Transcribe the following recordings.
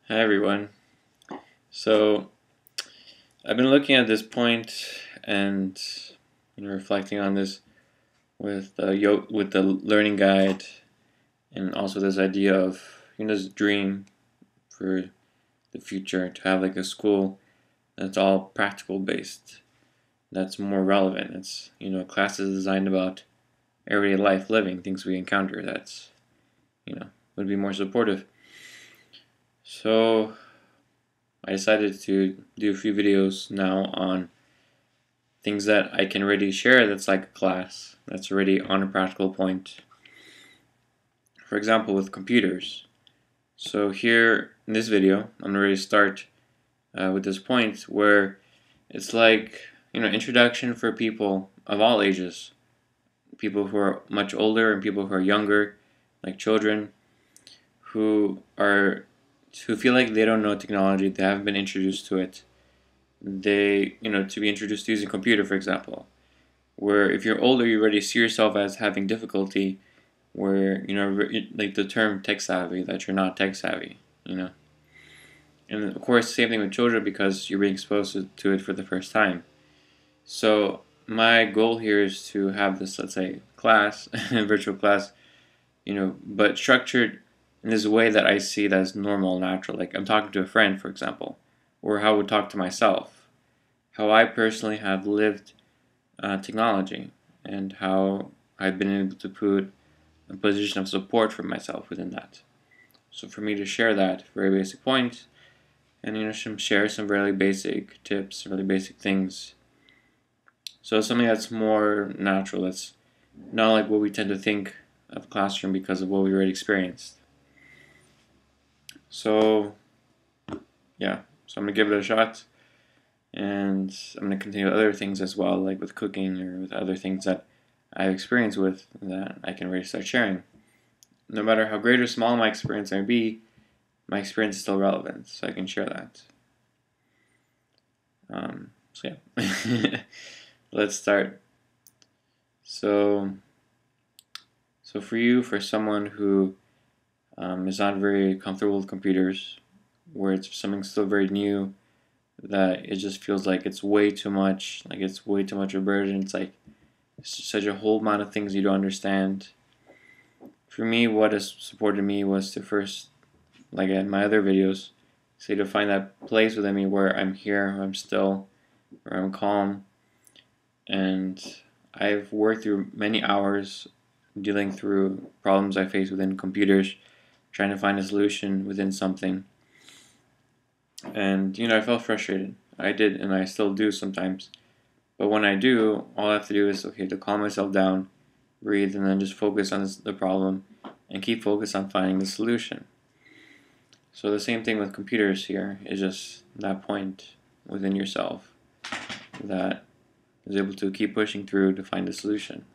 Hi everyone. So I've been looking at this point and reflecting on this with with the learning guide, and also this idea of this dream for the future to have like a school that's all practical based, that's more relevant. It's classes designed about everyday life, living things we encounter. That's would be more supportive. So I decided to do a few videos now on things that I can already share that's like a class, that's already on a practical point. For example, with computers. So here in this video, I'm going to start with this point where it's like, introduction for people of all ages. People who are much older and people who are younger, like children, who feel like they don't know technology, they haven't been introduced to it. They, to be introduced to using a computer, for example, where if you're older, you already see yourself as having difficulty, where, like the term tech savvy, that you're not tech savvy, And of course, same thing with children because you're being exposed to it for the first time. So my goal here is to have this, let's say, class, virtual class, but structured in this way that I see that as normal, natural. Like I'm talking to a friend, for example, or how I would talk to myself, how I personally have lived technology, and how I've been able to put a position of support for myself within that. So for me to share that very basic point, and share some really basic tips, really basic things. So something that's more natural, that's not like what we tend to think of a classroom because of what we already experienced. So yeah, so I'm gonna give it a shot, and I'm gonna continue with other things as well, like with cooking or with other things that I've experienced with that I can really start sharing. No matter how great or small my experience may be, my experience is still relevant, so I can share that. So yeah, let's start. So for you, for someone who is not very comfortable with computers, where it's something still very new, that it just feels like it's way too much, like it's way too much of a burden. It's like such a whole amount of things you don't understand. For me, what has supported me was to first, like in my other videos, say to find that place within me where I'm here, I'm still, where I'm calm, and I've worked through many hours dealing through problems I face within computers, trying to find a solution within something. And I felt frustrated. I did, and I still do sometimes. But when I do, all I have to do is to calm myself down, breathe, and then just focus on the problem and keep focused on finding the solution. So the same thing with computers here is just that point within yourself that is able to keep pushing through to find a solution.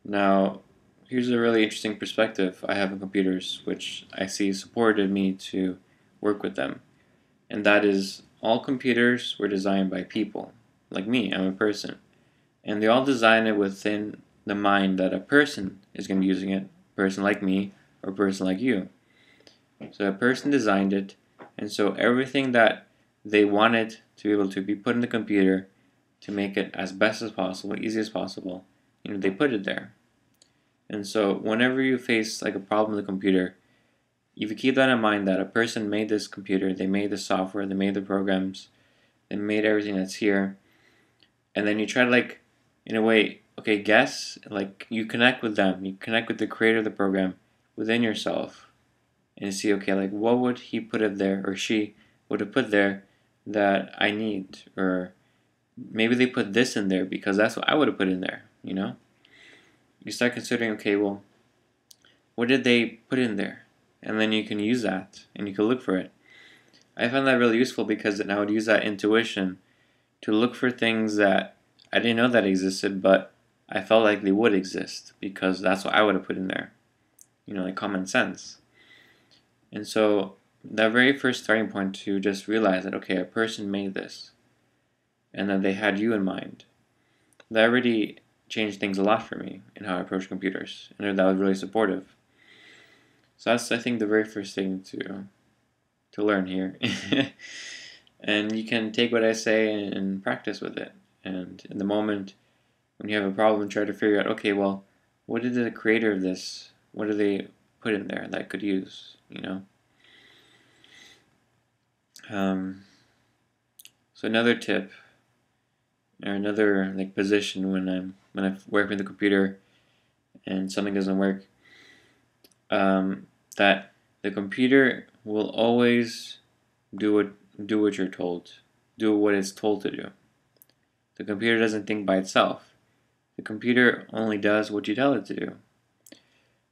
Now, here's a really interesting perspective I have on computers, which I see supported me to work with them. And that is, all computers were designed by people. Like me, I'm a person. And they all design it within the mind that a person is going to be using it, a person like me or a person like you. So a person designed it, and so everything that they wanted to be able to be put in the computer to make it as best as possible, easy as possible, they put it there. And so whenever you face like a problem with the computer, if you keep that in mind that a person made this computer, they made the software, they made the programs, they made everything that's here, and then you try to like, in a way, guess, like you connect with them, you connect with the creator of the program within yourself, and you see, like what would he put it there, or she would have put there that I need, or maybe they put this in there because that's what I would have put in there, You start considering, well, what did they put in there? And then you can use that, and you can look for it. I found that really useful because then I would use that intuition to look for things that I didn't know that existed, but I felt like they would exist because that's what I would have put in there. Like common sense. And so that very first starting point to just realize that, a person made this, and that they had you in mind, that already changed things a lot for me in how I approach computers, and that was really supportive. So that's, I think, the very first thing to to learn here. And you can take what I say and practice with it. And in the moment when you have a problem, try to figure out, okay, well, what did the creator of this, what did they put in there that I could use, you know? So another tip, or another like position when I'm working with the computer and something doesn't work, that the computer will always do what you're told, do what it's told to do. The computer doesn't think by itself. The computer only does what you tell it to do.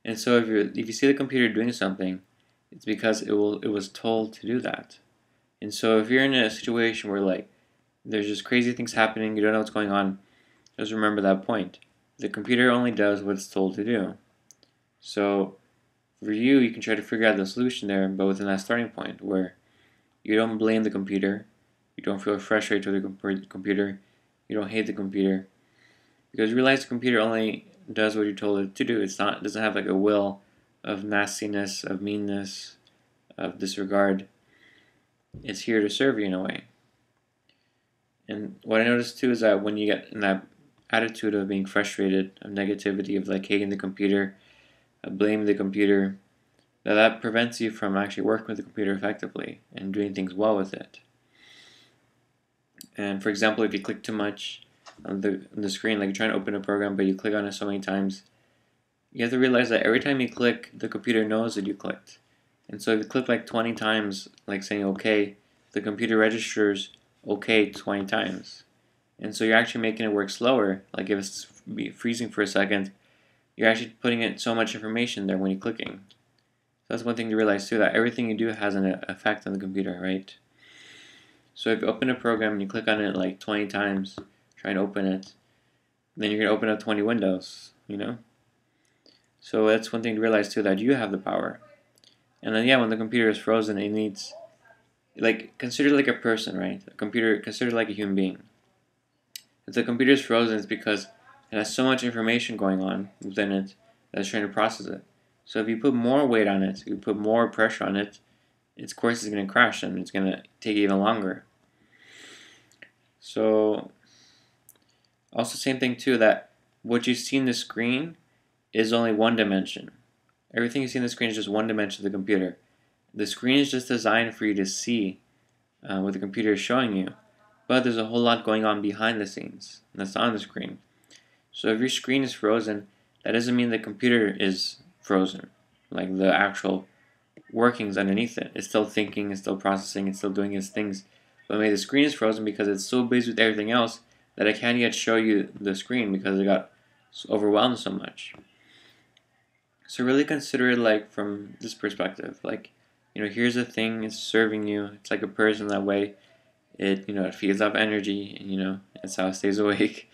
And so if you see the computer doing something, it's because it was told to do that. And so if you're in a situation where like there's just crazy things happening, you don't know what's going on, just remember that point. The computer only does what it's told to do. So for you can try to figure out the solution there, but within that starting point where you don't blame the computer, you don't feel frustrated with the computer, you don't hate the computer, because you realize the computer only does what you told it to do. It doesn't have like a will of nastiness, of meanness, of disregard. It's here to serve you in a way. And what I noticed too is that when you get in that attitude of being frustrated, of negativity, of like hating the computer, of blaming the computer, that prevents you from actually working with the computer effectively and doing things well with it. And for example, if you click too much on the screen, like you're trying to open a program but you click on it so many times, you have to realize that every time you click, the computer knows that you clicked. And so if you click like 20 times, like saying okay, the computer registers okay 20 times. And so you're actually making it work slower. Like if it's freezing for a second, you're actually putting in so much information there when you're clicking. So that's one thing to realize too, that everything you do has an effect on the computer, right? So if you open a program and you click on it like 20 times, try and open it, then you're going to open up 20 windows, you know? So that's one thing to realize too, that you have the power. And then yeah, when the computer is frozen, it needs, like, consider like a person, right? A computer, consider like a human being. If the computer is frozen, it's because it has so much information going on within it that it's trying to process it. So if you put more weight on it, you put more pressure on it, its course is going to crash and it's going to take even longer. So also same thing too, that what you see in the screen is only one dimension. Everything you see in the screen is just one dimension of the computer. The screen is just designed for you to see what the computer is showing you, but there's a whole lot going on behind the scenes that's on the screen. So if your screen is frozen, that doesn't mean the computer is frozen. Like the actual workings underneath it. It's still thinking, it's still processing, it's still doing its things. But maybe the screen is frozen because it's so busy with everything else that it can't yet show you the screen because it got overwhelmed so much. So really consider it like from this perspective. Like, you know, here's a thing, it's serving you. It's like a person that way. It, you know, it feeds off energy, and, you know, that's how it stays awake.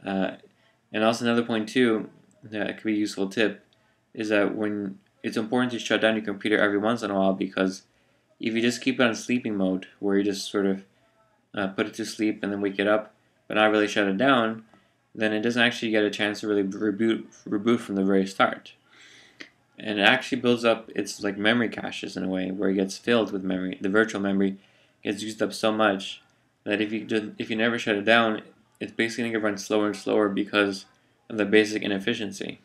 And also another point too, that could be a useful tip, is that when it's important to shut down your computer every once in a while, because if you just keep it on sleeping mode, where you just sort of put it to sleep and then wake it up, but not really shut it down, then it doesn't actually get a chance to really reboot from the very start. And it actually builds up its like memory caches in a way, where it gets filled with memory. The virtual memory gets used up so much that if you never shut it down, it's basically going to run slower and slower because of the basic inefficiency.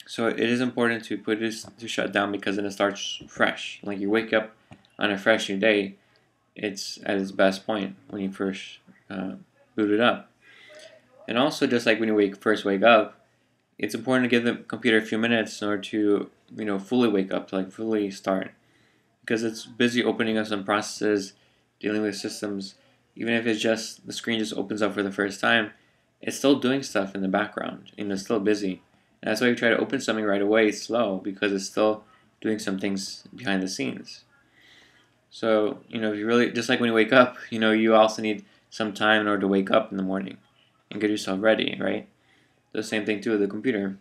So it is important to put it to shut down, because then it starts fresh. Like you wake up on a fresh new day, it's at its best point when you first boot it up. And also, just like when you first wake up, it's important to give the computer a few minutes in order to, you know, fully wake up, to like fully start, because it's busy opening up some processes, dealing with systems. Even if it's just the screen just opens up for the first time, it's still doing stuff in the background, and it's still busy. And that's why you try to open something right away, it's slow, because it's still doing some things behind the scenes. So, you know, if you really, just like when you wake up, you know, you also need some time in order to wake up in the morning and get yourself ready, right? The same thing too with the computer.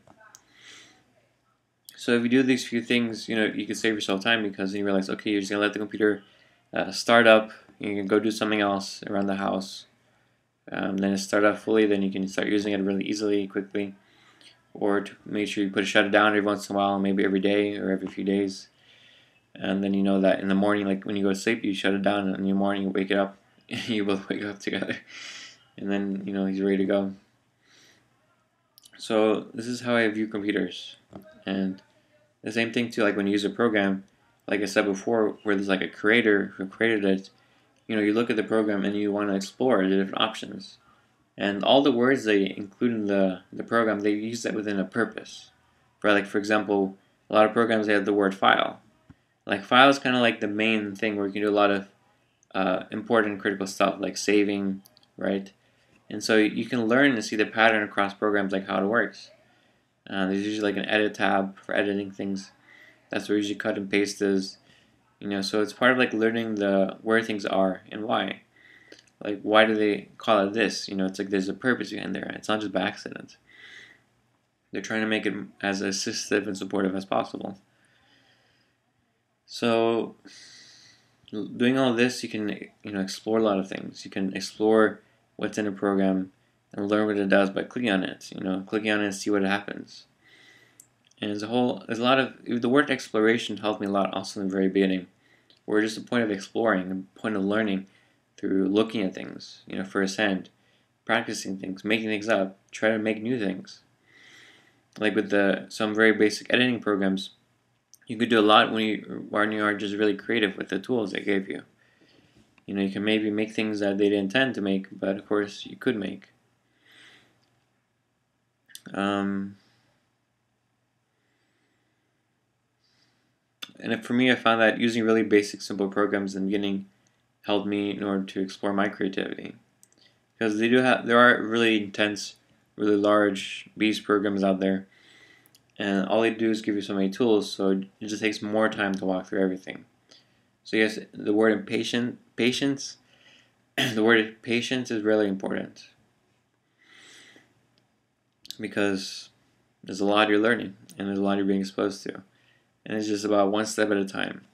So if you do these few things, you know, you can save yourself time, because you realize, okay, you're just gonna let the computer start up. You can go do something else around the house. Then it start up fully. Then you can start using it really easily, quickly. Or to make sure you shut it down every once in a while, maybe every day or every few days. And then you know that in the morning, like when you go to sleep, you shut it down, and in the morning you wake it up. You both wake up together, and then he's ready to go. So this is how I view computers, and the same thing too. Like when you use a program, like I said before, where there's like a creator who created it. You look at the program and you want to explore the different options, and all the words they include in the program, they use that within a purpose. For example, a lot of programs they have the word file. Like file is kind of like the main thing where you can do a lot of important critical stuff like saving, right? And so you can learn and see the pattern across programs, like how it works. There's usually like an edit tab for editing things. That's where usually cut and paste is. So it's part of like learning where things are and why. Like why do they call it this? It's like there's a purpose behind there. It's not just by accident. They're trying to make it as assistive and supportive as possible. So doing all this, you can explore a lot of things. You can explore what's in a program and learn what it does by clicking on it. Clicking on it and see what happens. And there's a lot of the word exploration helped me a lot also in the very beginning. Where just a point of exploring, a point of learning through looking at things, firsthand, practicing things, making things up, try to make new things. Like with some very basic editing programs, you could do a lot when you are just really creative with the tools they gave you. You can maybe make things that they didn't intend to make, but of course you could make. And for me, I found that using really basic, simple programs in the beginning helped me in order to explore my creativity. Because there are really intense, really large beast programs out there, and all they do is give you so many tools, so it just takes more time to walk through everything. So yes, the word patience, the word patience is really important because there's a lot you're learning and there's a lot you're being exposed to, and it's just about one step at a time.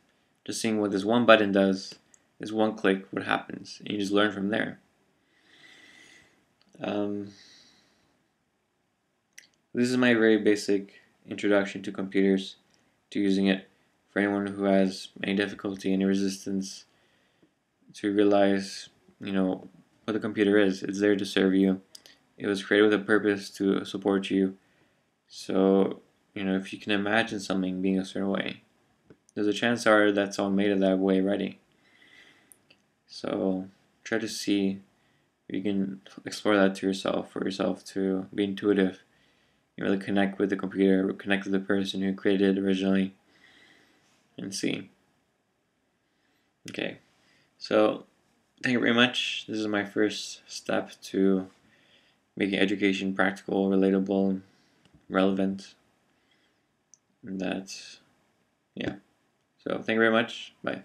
Just seeing what this one button does, this one click, what happens, and you just learn from there. This is my very basic introduction to computers, to using it for anyone who has any difficulty, any resistance, to realize, what a computer is. It's there to serve you. It was created with a purpose to support you. So, if you can imagine something being a certain way, there's a chance that someone made it that way already. So, try to see if you can explore that for yourself to be intuitive. You really connect with the computer, connect with the person who created it originally, and see. Okay, so thank you very much. This is my first step to making education practical, relatable, relevant. And that's, yeah. So thank you very much. Bye.